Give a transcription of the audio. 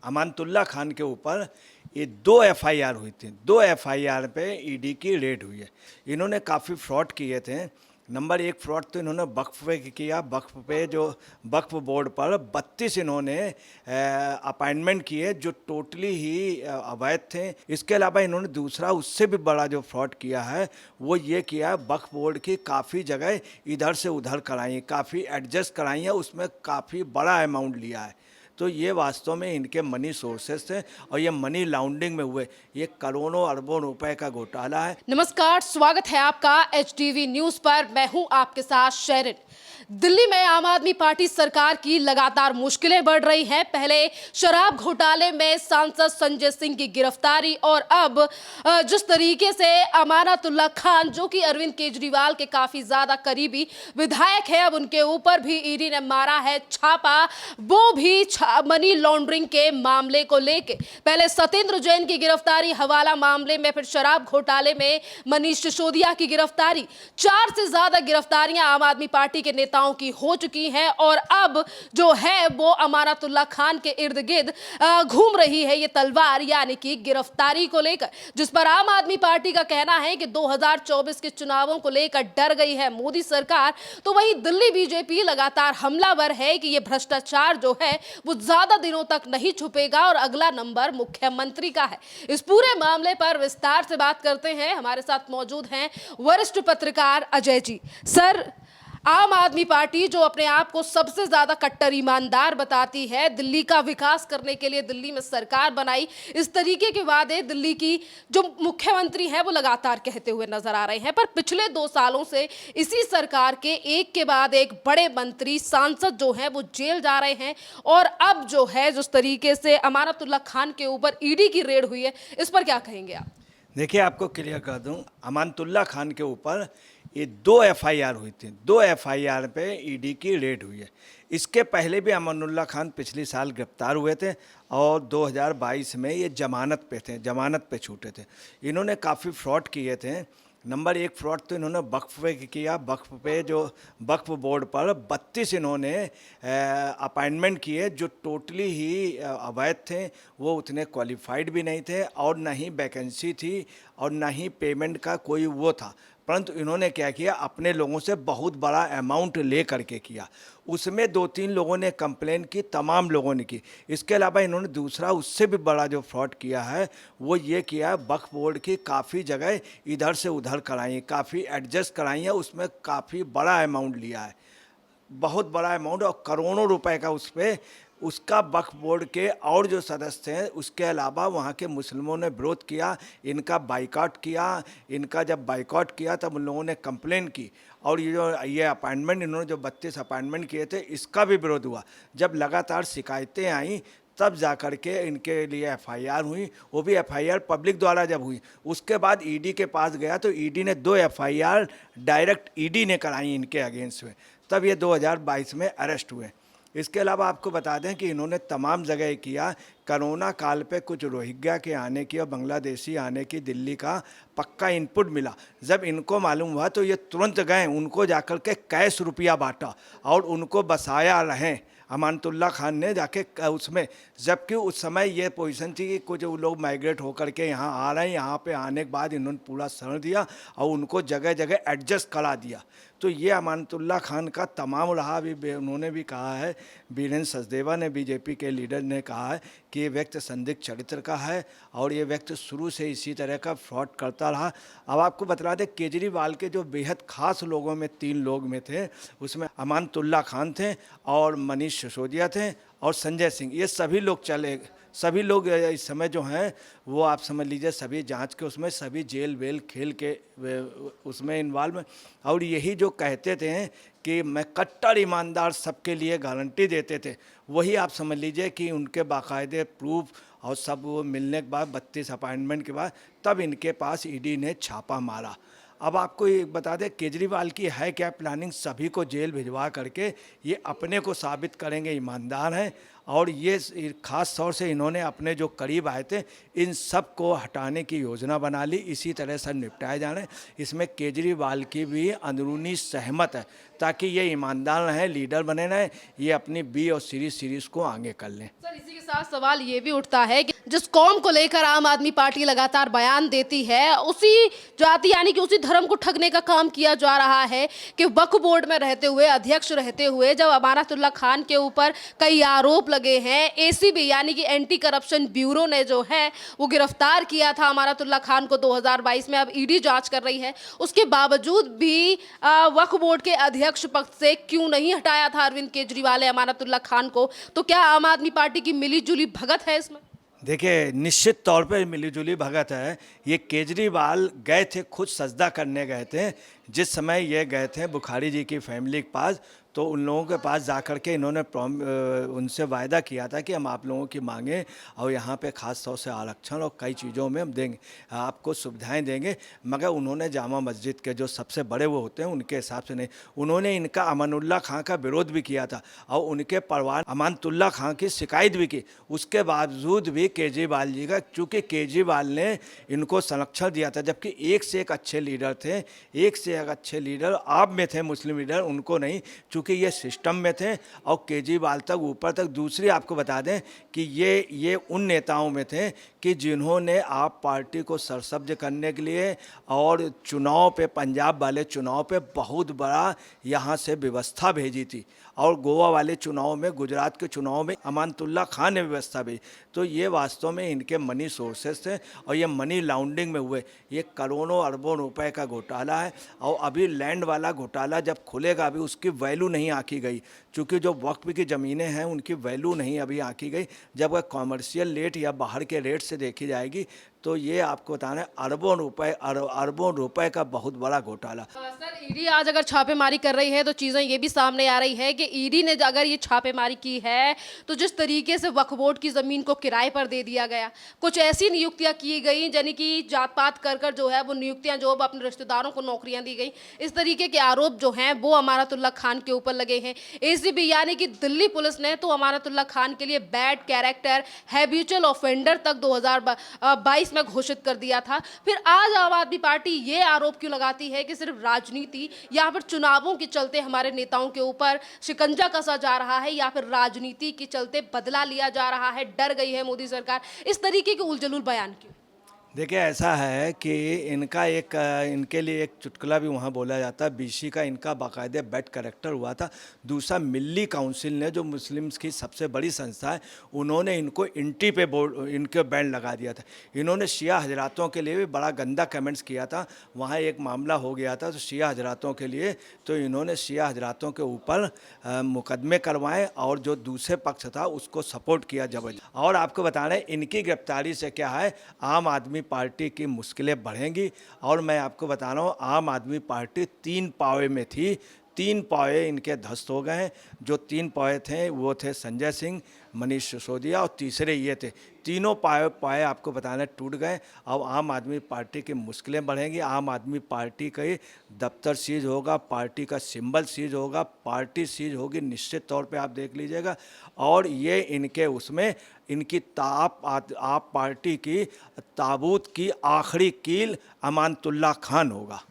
अमानतुल्लाह खान के ऊपर ये 2 एफआईआर हुई थी। 2 एफआईआर पे ईडी की रेड हुई है। इन्होंने काफ़ी फ्रॉड किए थे। नंबर 1 फ्रॉड तो इन्होंने वक्फ पे किया। वक्फ पे जो वक्फ बोर्ड पर 32 इन्होंने अपॉइंटमेंट किए जो टोटली ही अवैध थे। इसके अलावा इन्होंने दूसरा उससे भी बड़ा जो फ्रॉड किया है वो ये किया, वक्फ बोर्ड की काफ़ी जगह इधर से उधर कराई, काफ़ी एडजस्ट कराई है, उसमें काफ़ी बड़ा अमाउंट लिया है। तो ये वास्तव में इनके मनी सोर्सेस थे और ये मनी लॉन्ड्रिंग में हुए ये करोड़ों अरबों रुपए का घोटाला है। नमस्कार, स्वागत है आपका एचटीवी न्यूज पर। मैं हूं आपके साथ शेरिन। दिल्ली में आम आदमी पार्टी सरकार की लगातार मुश्किलें बढ़ रही हैं। पहले शराब घोटाले में सांसद संजय सिंह की गिरफ्तारी और अब जिस तरीके से अमानतुल्लाह खान, जो कि अरविंद केजरीवाल के काफी ज्यादा करीबी विधायक है, अब उनके ऊपर भी ईडी ने मारा है छापा, वो भी मनी लॉन्ड्रिंग के मामले को लेके। पहले सत्येंद्र जैन की गिरफ्तारी हवाला मामले में, फिर शराब घोटाले में मनीष सिसोदिया की गिरफ्तारी। 4 से ज्यादा गिरफ्तारियां आम आदमी पार्टी के नेताओं की हो चुकी हैं और अब जो है वो अमानतुल्लाह खान के इर्द गिर्द घूम रही है ये तलवार, यानी कि गिरफ्तारी को लेकर, जिस पर आम आदमी पार्टी का कहना है कि 2024 के चुनावों को लेकर डर गई है मोदी सरकार। तो वहीं दिल्ली बीजेपी लगातार हमलावर है कि ये भ्रष्टाचार जो है वो ज्यादा दिनों तक नहीं छुपेगा और अगला नंबर मुख्यमंत्री का है। इस पूरे मामले पर विस्तार से बात करते हैं। हमारे साथ मौजूद हैं वरिष्ठ पत्रकार अजय जी। सर, आम आदमी पार्टी जो अपने आप को सबसे ज्यादा कट्टर ईमानदार बताती है, दिल्ली का विकास करने के लिए दिल्ली में सरकार बनाई, इस तरीके के वादे दिल्ली की जो मुख्यमंत्री है वो लगातार कहते हुए नजर आ रहे हैं। पर पिछले 2 सालों से इसी सरकार के एक के बाद एक बड़े मंत्री, सांसद जो हैं वो जेल जा रहे हैं और अब जो है जिस तरीके से अमानतुल्लाह खान के ऊपर ईडी की रेड हुई है, इस पर क्या कहेंगे आप? देखिए, आपको क्लियर कर दूं, अमानतुल्लाह खान के ऊपर ये 2 एफआईआर हुई थी। 2 एफआईआर पे ईडी की रेड हुई है। इसके पहले भी अमानुल्लाह खान पिछले साल गिरफ्तार हुए थे और 2022 में ये जमानत पे थे, जमानत पे छूटे थे। इन्होंने काफ़ी फ्रॉड किए थे। नंबर 1 फ्रॉड तो इन्होंने वक्फ पे किया। वक्फ पे जो वक्फ बोर्ड पर 32 इन्होंने अपॉइंटमेंट किए जो टोटली ही अवैध थे। वो उतने क्वालिफाइड भी नहीं थे और ना ही वैकेंसी थी और ना ही पेमेंट का कोई वो था। परंतु इन्होंने क्या किया, अपने लोगों से बहुत बड़ा अमाउंट ले करके किया। उसमें 2-3 लोगों ने कंप्लेन की, तमाम लोगों ने की। इसके अलावा इन्होंने दूसरा उससे भी बड़ा जो फ्रॉड किया है वो ये किया, वक्फ बोर्ड की काफ़ी जगह इधर से उधर कराई, काफ़ी एडजस्ट कराई है, उसमें काफ़ी बड़ा अमाउंट लिया है, बहुत बड़ा अमाउंट और करोड़ों रुपए का उस पर उसका वक्फ बोर्ड के और जो सदस्य हैं उसके अलावा वहाँ के मुस्लिमों ने विरोध किया, इनका बाइकआउट किया। इनका जब बाइकआउट किया तब उन लोगों ने कंप्लेन की और ये अपॉइंटमेंट इन्होंने जो 32 अपॉइंटमेंट किए थे इसका भी विरोध हुआ। जब लगातार शिकायतें आई तब जा कर के इनके लिए एफआईआर हुई। वो भी एफआईआर पब्लिक द्वारा जब हुई उसके बाद ईडी के पास गया तो ईडी ने 2 एफआईआर डायरेक्ट ईडी ने कराई इनके अगेंस्ट में, तब ये 2022 में अरेस्ट हुए। इसके अलावा आपको बता दें कि इन्होंने तमाम जगह किया। कोरोना काल पे कुछ रोहिंग्या के आने की और बांग्लादेशी आने की दिल्ली का पक्का इनपुट मिला। जब इनको मालूम हुआ तो ये तुरंत गए, उनको जाकर के कैश रुपया बांटा और उनको बसाया रहें अमानतुल्लाह खान ने जाके उसमें। जबकि उस समय ये पोजीशन थी कि कुछ लोग माइग्रेट होकर के यहाँ आ रहे हैं, यहाँ पे आने के बाद इन्होंने पूरा शरण दिया और उनको जगह जगह एडजस्ट करा दिया। तो ये अमानतुल्लाह खान का तमाम रहा। अभी उन्होंने भी कहा है, वीरेंद्र सचदेवा ने, बीजेपी के लीडर ने कहा है कि ये व्यक्ति संदिग्ध चरित्र का है और ये व्यक्ति शुरू से इसी तरह का फ्रॉड करता रहा। अब आपको बता दें, केजरीवाल के जो बेहद खास लोगों में 3 लोग में थे, उसमें अमानतुल्लाह खान थे और मनीष सिसोदिया थे और संजय सिंह। ये सभी लोग सभी लोग इस समय जो हैं वो आप समझ लीजिए सभी जांच के उसमें, सभी जेल वेल खेल के उसमें इन्वॉल्व हैं। और यही जो कहते थे कि मैं कट्टर ईमानदार सबके लिए गारंटी देते थे, वही आप समझ लीजिए कि उनके बाकायदे प्रूफ और सब वो मिलने के बाद 32 अपॉइंटमेंट के बाद तब इनके पास ईडी ने छापा मारा। अब आपको ये बता दें, केजरीवाल की है क्या प्लानिंग, सभी को जेल भिजवा करके ये अपने को साबित करेंगे ईमानदार हैं और ये ख़ास तौर से इन्होंने अपने जो करीब आए थे इन सब को हटाने की योजना बना ली, इसी तरह से निपटाए जाने। इसमें केजरीवाल की भी अंदरूनी सहमत है ताकि ये ईमानदार रहें, लीडर बने रहें, ये अपनी बी और सीरीज़ को आगे कर लें। सर, इसी के साथ सवाल ये भी उठता है कि जिस कौम को लेकर आम आदमी पार्टी लगातार बयान देती है, उसी जाति यानी कि उसी धर्म को ठगने का काम किया जा रहा है कि वक्फ बोर्ड में रहते हुए, अध्यक्ष रहते हुए जब अमानतुल्लाह खान के ऊपर कई आरोप लगे हैं, एसीबी यानी कि एंटी करप्शन ब्यूरो ने जो है वो गिरफ्तार किया था अमानतुल्लाह खान को 2022 में, अब ईडी जांच कर रही है। उसके बावजूद भी वक्फ बोर्ड के अध्यक्ष पद से क्यों नहीं हटाया था अरविंद केजरीवाल ने अमानतुल्लाह खान को? तो क्या आम आदमी पार्टी की मिलीजुली भगत है इसमें? देखिए, निश्चित तौर पे मिलीजुली भगत है। ये केजरीवाल गए थे, खुद सजदा करने गए थे। जिस समय ये गए थे बुखारी जी की फैमिली के पास, तो उन लोगों के पास जा कर के इन्होंने उनसे वायदा किया था कि हम आप लोगों की मांगें और यहाँ पे ख़ास तौर से आरक्षण और कई चीज़ों में हम देंगे, आपको सुविधाएं देंगे। मगर उन्होंने जामा मस्जिद के जो सबसे बड़े वो होते हैं उनके हिसाब से नहीं, उन्होंने इनका अमानुल्लाह खां का विरोध भी किया था और उनके परिवार अमानतुल्लाह खां की शिकायत भी की। उसके बावजूद भी केजरीवाल जी का, चूँकि केजरीवाल ने इनको संरक्षण दिया था, जबकि एक से एक अच्छे लीडर थे, एक से एक अच्छे लीडर आप में थे, मुस्लिम लीडर, उनको नहीं, चूँकि ये सिस्टम में थे और केजरीवाल तक ऊपर तक। दूसरी आपको बता दें कि ये उन नेताओं में थे कि जिन्होंने आप पार्टी को सरसब्ज करने के लिए और चुनाव पे, पंजाब वाले चुनाव पे बहुत बड़ा यहाँ से व्यवस्था भेजी थी और गोवा वाले चुनाव में, गुजरात के चुनाव में अमानतुल्लाह खान ने व्यवस्था भेजी। तो ये वास्तव में इनके मनी सोर्सेस थे और ये मनी लॉन्ड्रिंग में हुए, ये करोड़ों अरबों रुपए का घोटाला है। और अभी लैंड वाला घोटाला जब खुलेगा, अभी उसकी वैल्यू नहीं आंकी गई, क्योंकि जो वक्फ की ज़मीनें हैं उनकी वैल्यू नहीं अभी आंकी गई। जब वह कॉमर्शियल रेट या बाहर के रेट से देखी जाएगी तो ये आपको बताना है अरबों रुपए का बहुत बड़ा घोटाला। सर, ईडी आज अगर छापेमारी कर रही है तो चीज़ें ये भी सामने आ रही है कि ईडी ने अगर ये छापेमारी की है तो जिस तरीके से वक्फ बोर्ड की ज़मीन को किराए पर दे दिया गया, कुछ ऐसी नियुक्तियां की गई यानी कि जात पात कर जो है वो नियुक्तियां, जो अपने रिश्तेदारों को नौकरियां दी गई, इस तरीके के आरोप जो हैं वो अमानतुल्लाह खान के ऊपर लगे हैं। एसीबी यानी कि दिल्ली पुलिस ने तो अमानतुल्लाह खान के लिए बैड कैरेक्टर, हैबिचुअल ऑफेंडर तक 2022 में घोषित कर दिया था। फिर आज आम आदमी पार्टी ये आरोप क्यों लगाती है कि सिर्फ राजनीति या फिर चुनावों के चलते हमारे नेताओं के ऊपर शिकंजा कसा जा रहा है या फिर राजनीति के चलते बदला लिया जा रहा है, डर गई है मोदी सरकार? इस तरीके के उलझुल बयान क्यों? देखिए, ऐसा है कि इनके लिए एक चुटकुला भी वहाँ बोला जाता है। बीसी का इनका बाकायदे बैड कैरेक्टर हुआ था। दूसरा, मिल्ली काउंसिल ने, जो मुस्लिम्स की सबसे बड़ी संस्था है, उन्होंने इनको इंटी पे इनके बैन लगा दिया था। इन्होंने शिया हजरातों के लिए भी बड़ा गंदा कमेंट्स किया था। वहाँ एक मामला हो गया था तो शिया हजरातों के लिए, तो इन्होंने शिया हजरातों के ऊपर मुकदमे करवाए और जो दूसरे पक्ष था उसको सपोर्ट किया जबरदस्ती। और आपको बताना है, इनकी गिरफ्तारी से क्या है, आम आदमी पार्टी की मुश्किलें बढ़ेंगी। और मैं आपको बता रहा हूँ, आम आदमी पार्टी 3 पावे में थी, 3 पावे इनके ध्वस्त हो गए। जो 3 पावे थे वो थे संजय सिंह, मनीष सिसोदिया और तीसरे ये थे। तीनों पाए आपको बताना टूट गए। अब आम आदमी पार्टी की मुश्किलें बढ़ेंगी। आम आदमी पार्टी का दफ्तर सीज होगा, पार्टी का सिंबल सीज होगा, पार्टी सीज होगी, निश्चित तौर पे आप देख लीजिएगा। और ये इनके उसमें इनकी आप पार्टी की ताबूत की आखिरी कील अमानतुल्लाह खान होगा।